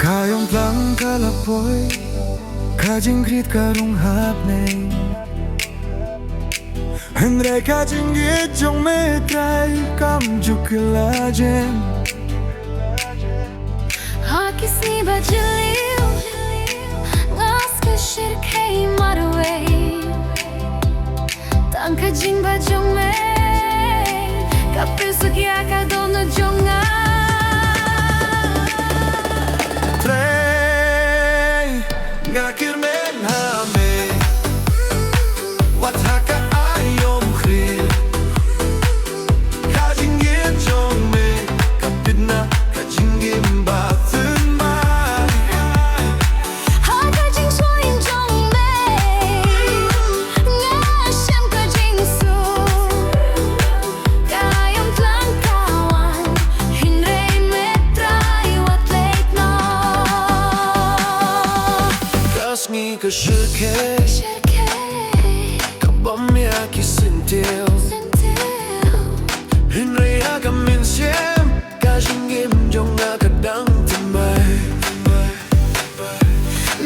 Kayong Tlang Ka lapoy, kajingkrit karong hapning. Henry kajingit jong me Trai kam jukilajen. Hakisni bajaliu, ngas ka shirkei marwe. Tlang Ka jing bajong me, kapusuk ya ka dono jonga. Trai ngakir men hame, wat haka aiom khil. Kajingit jong me, kapidna kajingim batun mai. Haka jing soin jong me, ngasem ka jing su. Kayong Tlang Kawan, hinrei me Trai wat late no. Kasngi ka shirke, kabam ya kisintil. Henry aga minsiem, kajingim jong akadang timay.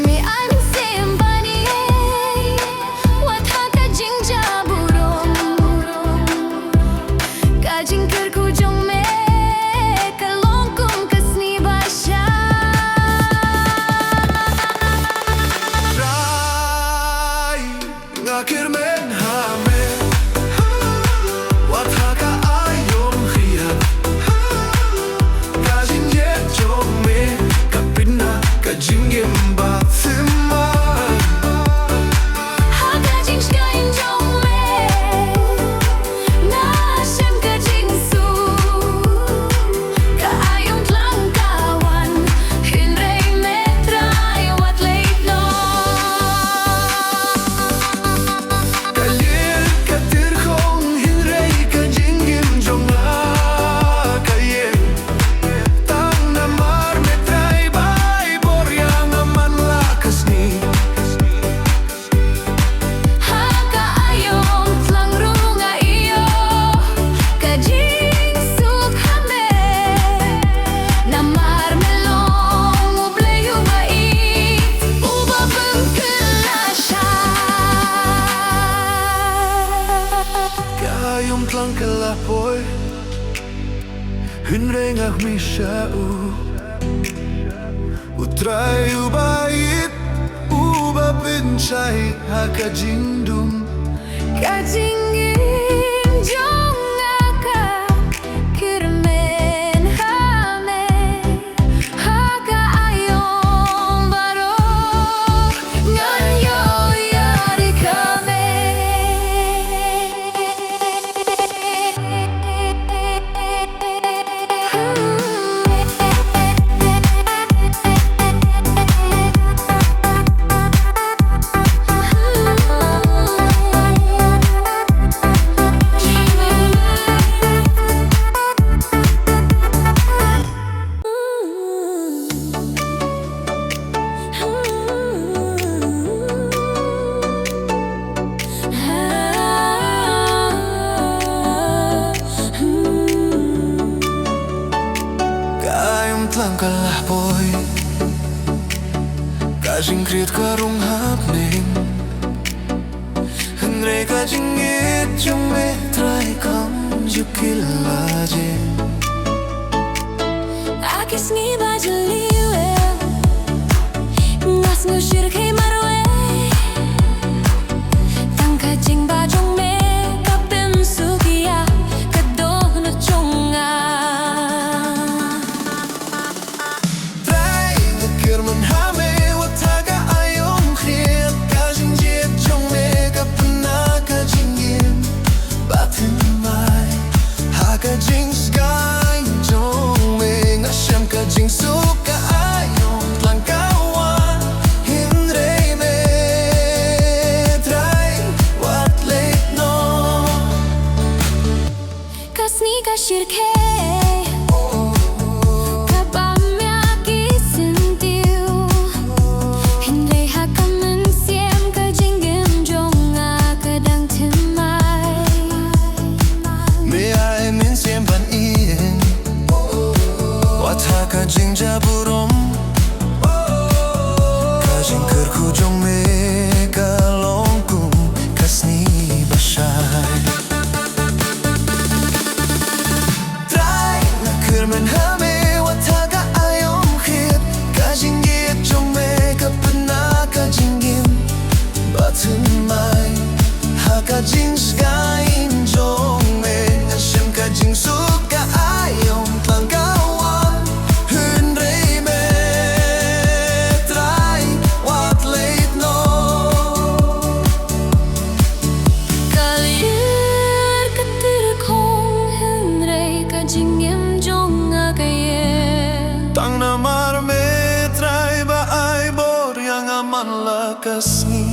Me I'm saying bunny, what haka jing jaburong. Kajing kerku jong me, kalong kum kasni basya. Trai ngakir men hame, wat haka aiom khiyat. Kajingit jong me, kapidna kajingim batimay. Haka jing shkain jong me, ngasem ka jing su. Kaayong Tlang Kawan, hinrei me Trai wat late no. Kalir katir kong hinrei kajingim jong akayen. Tang namar me Trai bay boryang aman lakas ni. Haka aiom Tlang runga iyo, kajing suk hame. Namar melong ubleyu bait, uba bengkelasya. Kayong Tlang Ka lapoy, hinrei ngak mi siya Trai ubait, uba pinchay hakajindum. Kajingin jong aka kirmen hame. Haka aiom baro nganyo yari kame. Kayong Tlang Ka lapoy, kajingkrit karong hapning. Henry kajingit jong me Trai kam jukilajen. Hakisni bajaliu, ngas ngushirkei marwe. Tlang Ka jing bajong me, kapusuk ya ka dono jonga. Trai ngakir men hame, wat haka aiom khiyat. Kajingit jong me, kapidna kajingim batimay. Haka jing sky jong me, ngasem kajing suka aiom Tlang Kawan, hinrei bakas ni